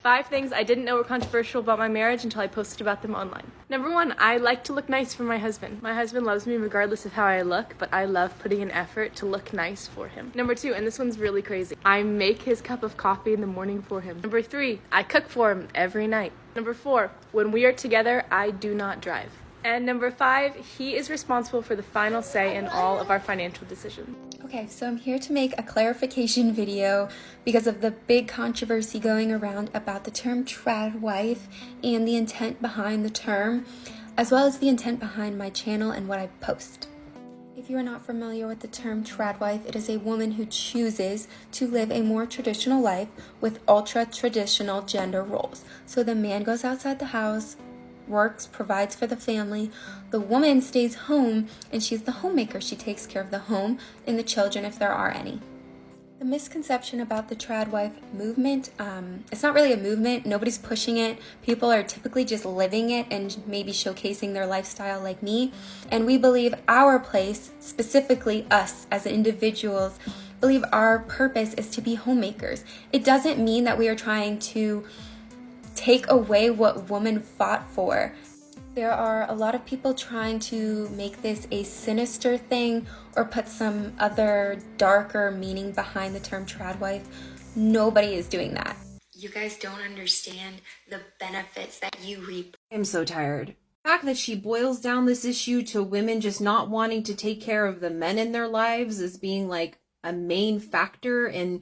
5 things I didn't know were controversial about my marriage until I posted about them online. Number 1, I like to look nice for my husband. My husband loves me regardless of how I look, but I love putting in effort to look nice for him. Number 2, and this one's really crazy, I make his cup of coffee in the morning for him. Number 3, I cook for him every night. Number 4, when we are together, I do not drive. And number 5, he is responsible for the final say in all of our financial decisions. Okay, so I'm here to make a clarification video because of the big controversy going around about the term trad wife and the intent behind the term, as well as the intent behind my channel and what I post. If you are not familiar with the term trad wife, it is a woman who chooses to live a more traditional life with ultra-traditional gender roles. So the man goes outside the house, works, provides for the family. The woman stays home and she's the homemaker. She takes care of the home and the children if there are any. The misconception about the trad wife movement, it's not really a movement. Nobody's pushing it. People are typically just living it and maybe showcasing their lifestyle like me. And we believe our place, specifically us as individuals, believe our purpose is to be homemakers. It doesn't mean that we are trying to take away what women fought for. There are a lot of people trying to make this a sinister thing or put some other darker meaning behind the term trad wife. Nobody is doing that. You guys don't understand the benefits that you reap. I'm so tired. The fact that she boils down this issue to women just not wanting to take care of the men in their lives as being like a main factor in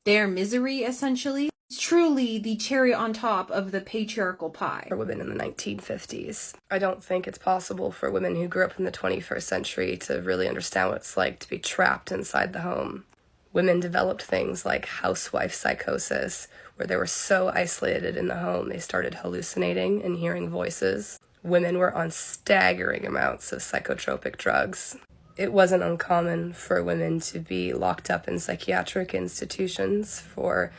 their misery, essentially. It's truly the cherry on top of the patriarchal pie. For women in the 1950s. I don't think it's possible for women who grew up in the 21st century to really understand what it's like to be trapped inside the home. Women developed things like housewife psychosis, where they were so isolated in the home they started hallucinating and hearing voices. Women were on staggering amounts of psychotropic drugs. It wasn't uncommon for women to be locked up in psychiatric institutions for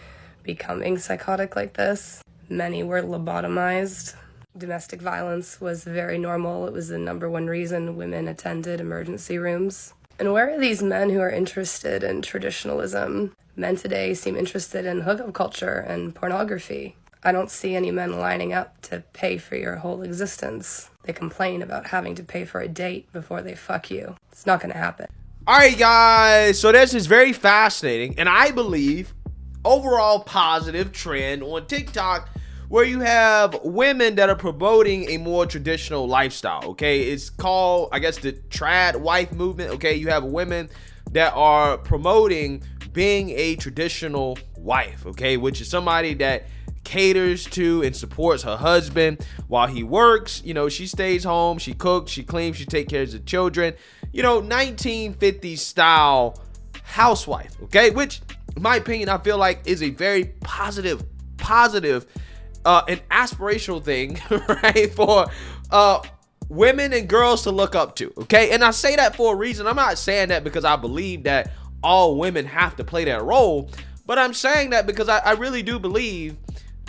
becoming psychotic like this. Many were lobotomized. Domestic violence was very normal. It was the #1 reason women attended emergency rooms. And where are these men who are interested in traditionalism? Men today seem interested in hookup culture and pornography. I don't see any men lining up to pay for your whole existence. They complain about having to pay for a date before they fuck you. It's not gonna happen. All right, guys, so this is very fascinating, and I believe overall positive trend on TikTok where you have women that are promoting a more traditional lifestyle. Okay, it's called, I guess, the trad wife movement. Okay, you have women that are promoting being a traditional wife, okay, which is somebody that caters to and supports her husband while he works. You know, she stays home, she cooks, she cleans, she takes care of the children. You know, 1950s style housewife, okay, which in my opinion, I feel like is a very positive and aspirational thing, right, for women and girls to look up to, okay? And I say that for a reason. I'm not saying that because I believe that all women have to play that role, but I'm saying that because I really do believe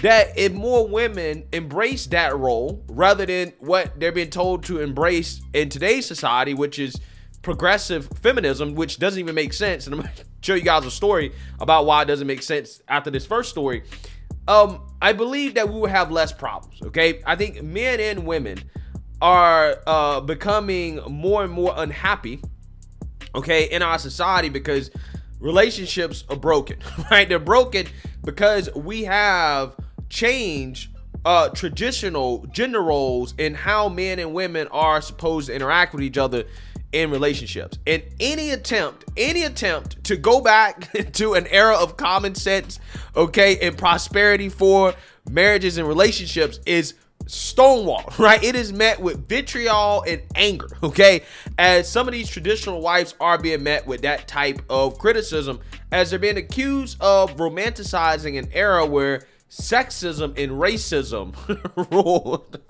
that if more women embrace that role rather than what they're being told to embrace in today's society, which is progressive feminism, which doesn't even make sense. And I'm going to show you guys a story about why it doesn't make sense after this first story. I believe that we will have less problems, okay? I think men and women are becoming more and more unhappy, okay, in our society because relationships are broken, right? They're broken because we have changed traditional gender roles in how men and women are supposed to interact with each other in relationships. And any attempt to go back to an era of common sense, okay, and prosperity for marriages and relationships is stonewalled, right? It is met with vitriol and anger, okay, as some of these traditional wives are being met with that type of criticism as they're being accused of romanticizing an era where sexism and racism ruled.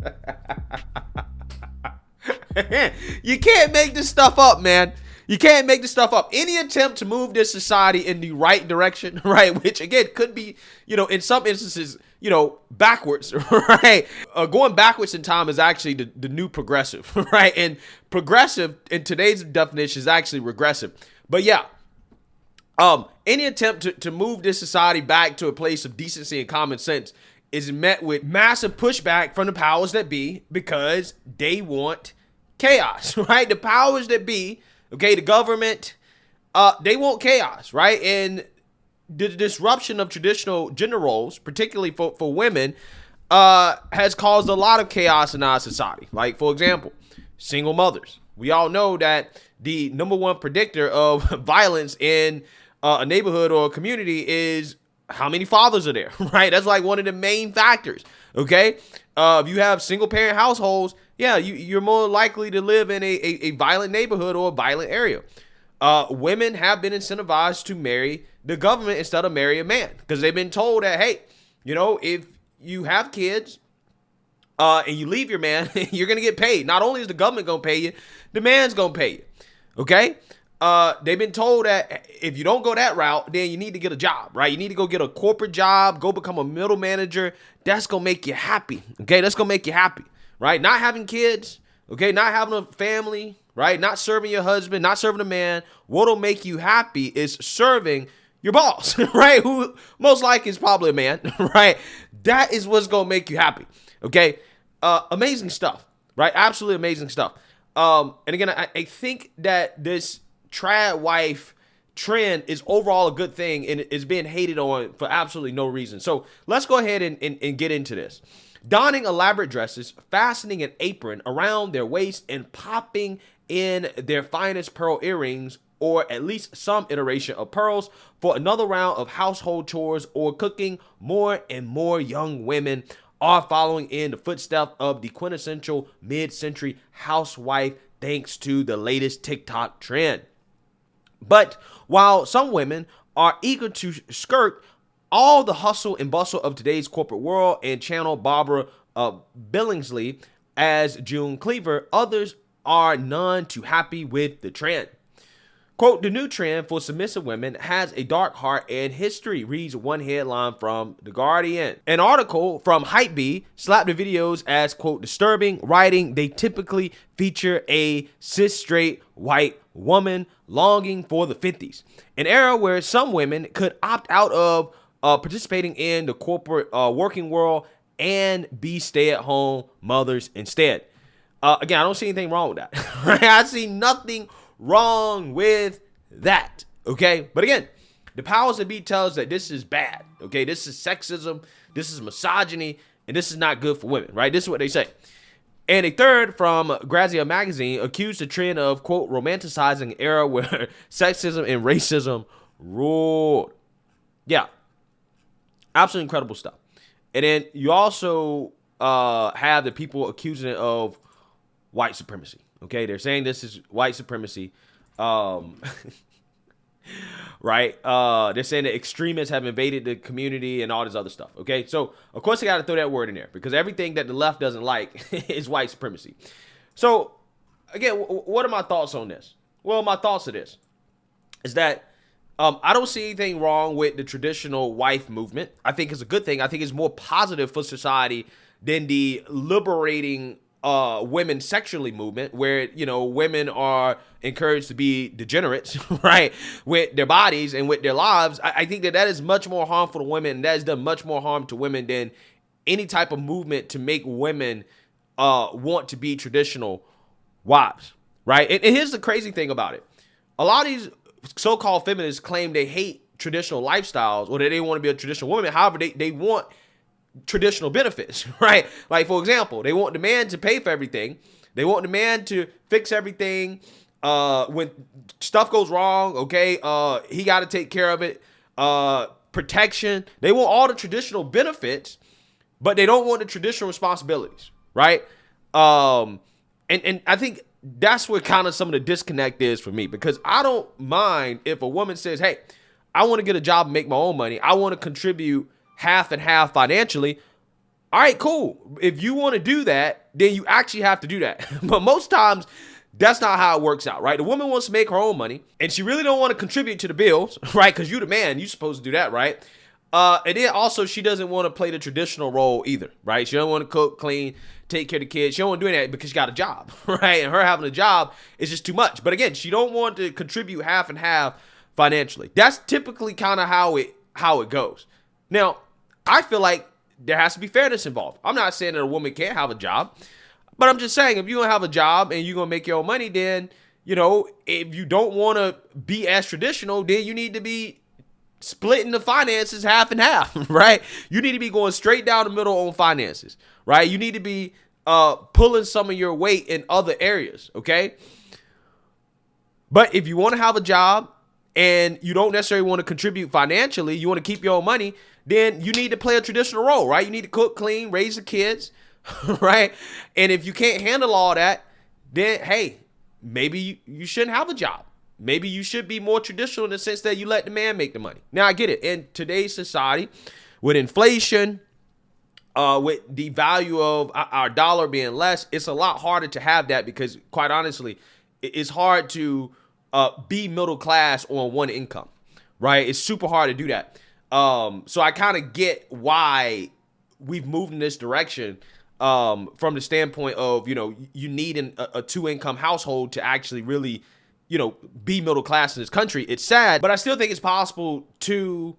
You can't make this stuff up, man. You can't make this stuff up. Any attempt to move this society in the right direction, right, which again could be, you know, in some instances, you know, backwards, right? Going backwards in time is actually the new progressive, right? And progressive in today's definition is actually regressive. But yeah, Any attempt to move this society back to a place of decency and common sense is met with massive pushback from the powers that be because they want chaos, right? The powers that be, okay, the government, they want chaos, right? And the disruption of traditional gender roles, particularly for women, has caused a lot of chaos in our society. Like, for example, single mothers. We all know that the number one predictor of violence in a neighborhood or a community is how many fathers are there, right? That's like one of the main factors, okay? If you have single parent households, yeah, you're more likely to live in a violent neighborhood or a violent area. Women have been incentivized to marry the government instead of marry a man because they've been told that, hey, you know, if you have kids and you leave your man, you're going to get paid. Not only is the government going to pay you, the man's going to pay you, okay? They've been told that if you don't go that route, then you need to get a job, right? You need to go get a corporate job, go become a middle manager. That's going to make you happy, okay? That's going to make you happy, right? Not having kids, okay? Not having a family, right? Not serving your husband, not serving a man. What'll make you happy is serving your boss, right? Who most likely is probably a man, right? That is what's going to make you happy, okay? Amazing stuff, right? Absolutely amazing stuff. And again, I think that this trad wife trend is overall a good thing and is being hated on for absolutely no reason. So let's go ahead and get into this. Donning elaborate dresses, fastening an apron around their waist, and popping in their finest pearl earrings, or at least some iteration of pearls, for another round of household chores or cooking. More and more young women are following in the footsteps of the quintessential mid-century housewife thanks to the latest TikTok trend. But while some women are eager to skirt all the hustle and bustle of today's corporate world and channel Barbara Billingsley as June Cleaver, others are none too happy with the trend. Quote, the new trend for submissive women has a dark heart and history, reads one headline from The Guardian. An article from Hypebeast slapped the videos as, quote, disturbing, writing they typically feature a cis straight white woman longing for the 50s, an era where some women could opt out of participating in the corporate working world and be stay-at-home mothers instead. Again, I don't see anything wrong with that. Right? I see nothing wrong with that, okay? But again, the powers that be tell us that this is bad, okay? This is sexism, this is misogyny, and this is not good for women, right? This is what they say. And a third from Grazia magazine accused the trend of, quote, romanticizing an era where sexism and racism ruled. Yeah, absolutely incredible stuff. And then you also have the people accusing it of white supremacy. Okay, they're saying this is white supremacy, right? They're saying that extremists have invaded the community and all this other stuff. Okay, so of course I got to throw that word in there because everything that the left doesn't like is white supremacy. So again, what are my thoughts on this? Well, my thoughts are this: is that I don't see anything wrong with the traditional wife movement. I think it's a good thing. I think it's more positive for society than the liberating women sexually movement, where, you know, women are encouraged to be degenerates, right, with their bodies and with their lives. I think that is much more harmful to women, and that has done much more harm to women than any type of movement to make women want to be traditional wives, right? And here's the crazy thing about it: a lot of these so-called feminists claim they hate traditional lifestyles or that they want to be a traditional woman. However, they want traditional benefits, right? Like, for example, they want the man to pay for everything. They want the man to fix everything. When stuff goes wrong, okay, he got to take care of it. Protection. They want all the traditional benefits, but they don't want the traditional responsibilities, right? And I think that's where kind of some of the disconnect is for me, because I don't mind if a woman says, hey, I want to get a job and make my own money. I want to contribute half and half financially. All right, cool. If you want to do that, then you actually have to do that. But most times, that's not how it works out, right? The woman wants to make her own money, and she really don't want to contribute to the bills, right? Because you're the man. You're supposed to do that, right? And then also, she doesn't want to play the traditional role either, right? She don't want to cook, clean, take care of the kids. She don't want to do that because she got a job, right? And her having a job is just too much. But again, she don't want to contribute half and half financially. That's typically kind of how it goes. Now, I feel like there has to be fairness involved. I'm not saying that a woman can't have a job, but I'm just saying if you're going to have a job and you're going to make your own money, then, you know, if you don't want to be as traditional, then you need to be splitting the finances half and half, right? You need to be going straight down the middle on finances, right? You need to be pulling some of your weight in other areas, okay? But if you want to have a job and you don't necessarily want to contribute financially, you want to keep your own money, then you need to play a traditional role, right? You need to cook, clean, raise the kids, right? And if you can't handle all that, then, hey, maybe you shouldn't have a job. Maybe you should be more traditional in the sense that you let the man make the money. Now, I get it. In today's society, with inflation, with the value of our dollar being less, it's a lot harder to have that because, quite honestly, it's hard to be middle class on one income, right? It's super hard to do that. So I kind of get why we've moved in this direction from the standpoint of, you know, you need a two-income household to actually really, you know, be middle class in this country. It's sad, but I still think it's possible to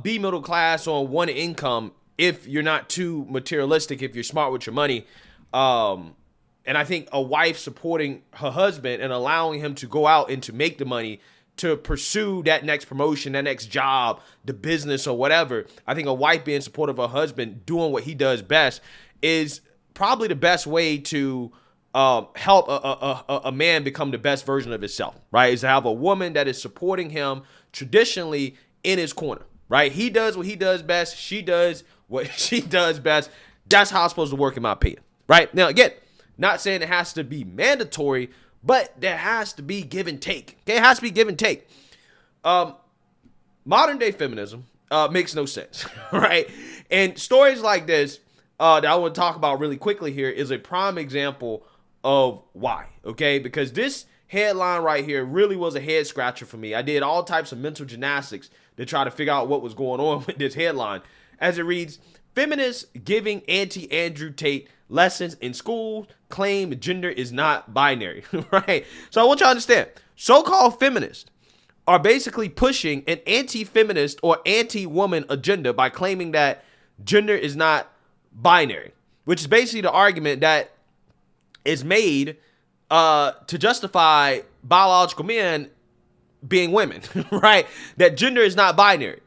be middle class on one income if you're not too materialistic, if you're smart with your money. And I think a wife supporting her husband and allowing him to go out and to make the money to pursue that next promotion, that next job, the business or whatever. I think a wife being supportive of her husband doing what he does best is probably the best way to help a man become the best version of himself, right? Is to have a woman that is supporting him traditionally in his corner, right? He does what he does best. She does what she does best. That's how it's supposed to work, in my opinion, right? Now, again, not saying it has to be mandatory, but there has to be give and take. Okay, it has to be give and take. Modern day feminism makes no sense, right? And stories like this that I want to talk about really quickly here is a prime example of why, okay? Because this headline right here really was a head scratcher for me. I did all types of mental gymnastics to try to figure out what was going on with this headline. As it reads, feminists giving anti-Andrew Tate lessons in schools claim gender is not binary, right? So I want you to understand, so-called feminists are basically pushing an anti-feminist or anti-woman agenda by claiming that gender is not binary, which is basically the argument that is made to justify biological men being women, right? That gender is not binary.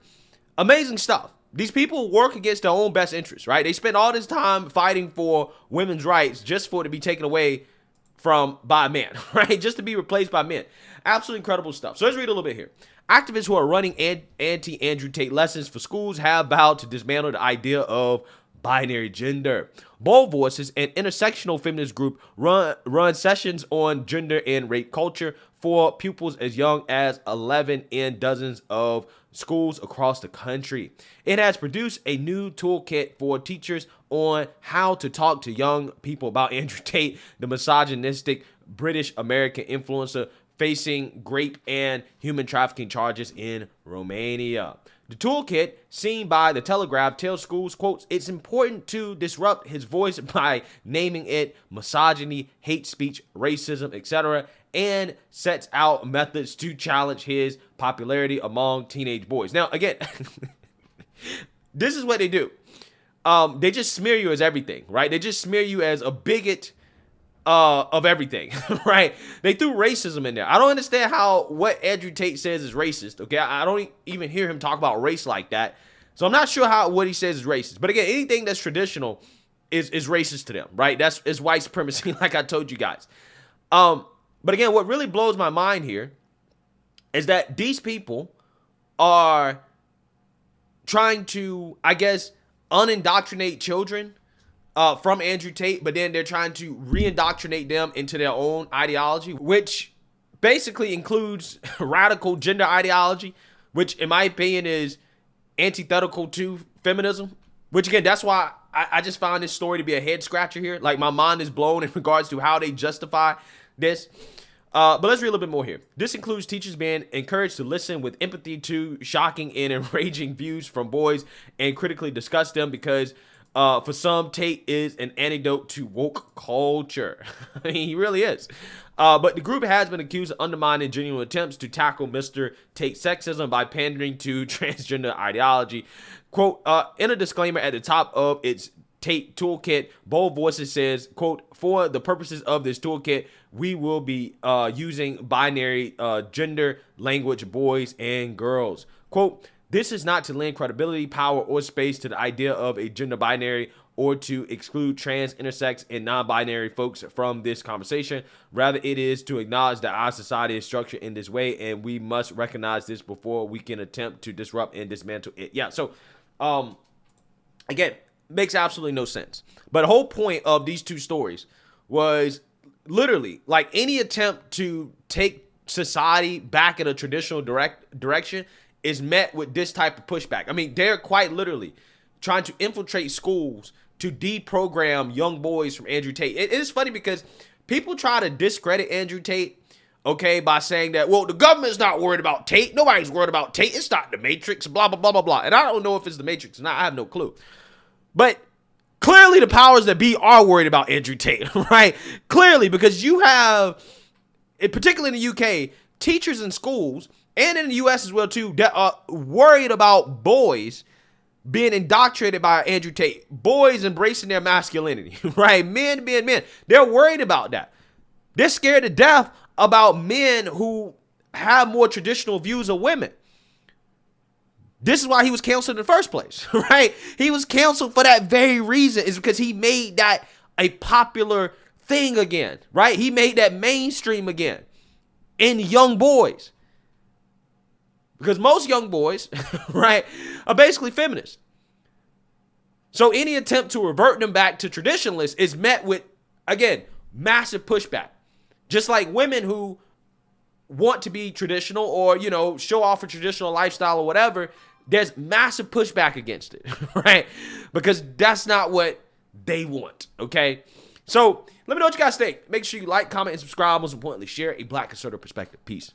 Amazing stuff. These people work against their own best interests, right? They spend all this time fighting for women's rights just for it to be taken away by a man, right? Just to be replaced by men. Absolutely incredible stuff. So let's read a little bit here. Activists who are running anti-Andrew Tate lessons for schools have vowed to dismantle the idea of binary gender. Bold Voices, an intersectional feminist group, run sessions on gender and rape culture for pupils as young as 11 in dozens of schools across the country. It has produced a new toolkit for teachers on how to talk to young people about Andrew Tate, the misogynistic British American influencer facing rape and human trafficking charges in Romania. The toolkit, seen by The Telegraph, tells schools, quotes, it's important to disrupt his voice by naming it misogyny, hate speech, racism, etc., and sets out methods to challenge his popularity among teenage boys. Now, again, this is what they do. They just smear you as everything, right? They just smear you as a bigot of everything, right? They threw racism in there. I don't understand what Andrew Tate says is racist, okay? I don't even hear him talk about race like that. So I'm not sure what he says is racist. But again, anything that's traditional is racist to them, right? It's white supremacy, like I told you guys. But again, what really blows my mind here is that these people are trying to, I guess, unindoctrinate children from Andrew Tate, but then they're trying to reindoctrinate them into their own ideology, which basically includes radical gender ideology, which in my opinion is antithetical to feminism, which again, that's why I just found this story to be a head scratcher here. Like my mind is blown in regards to how they justify this. But let's read a little bit more here. This includes teachers being encouraged to listen with empathy to shocking and enraging views from boys and critically discuss them because For some, Tate is an antidote to woke culture. I mean, he really is. But the group has been accused of undermining genuine attempts to tackle Mr. Tate's sexism by pandering to transgender ideology. Quote, in a disclaimer at the top of its Tate toolkit, Bold Voices says, quote, for the purposes of this toolkit, we will be using binary gender language, boys and girls. Quote, this is not to lend credibility, power, or space to the idea of a gender binary or to exclude trans, intersex, and non-binary folks from this conversation. Rather, it is to acknowledge that our society is structured in this way, and we must recognize this before we can attempt to disrupt and dismantle it. Yeah, so, again, makes absolutely no sense. But the whole point of these two stories was literally, like, any attempt to take society back in a traditional direction is met with this type of pushback. I mean, they're quite literally trying to infiltrate schools to deprogram young boys from Andrew Tate. It is funny because people try to discredit Andrew Tate, okay, by saying that, well, the government's not worried about Tate. Nobody's worried about Tate. It's not the Matrix, blah, blah, blah, blah, blah. And I don't know if it's the Matrix or not. I have no clue. But clearly the powers that be are worried about Andrew Tate, right? Clearly, because you have, particularly in the UK, teachers in schools, and in the US as well too, that are worried about boys being indoctrinated by Andrew Tate. Boys embracing their masculinity, right? Men being men. They're worried about that. They're scared to death about men who have more traditional views of women. This is why he was canceled in the first place, right? He was canceled for that very reason, is because he made that a popular thing again, right? He made that mainstream again in young boys. Because most young boys, right, are basically feminists. So any attempt to revert them back to traditionalists is met with, again, massive pushback. Just like women who want to be traditional or, you know, show off a traditional lifestyle or whatever, there's massive pushback against it, right? Because that's not what they want, okay? So let me know what you guys think. Make sure you like, comment, and subscribe. Most importantly, share a Black conservative perspective. Peace.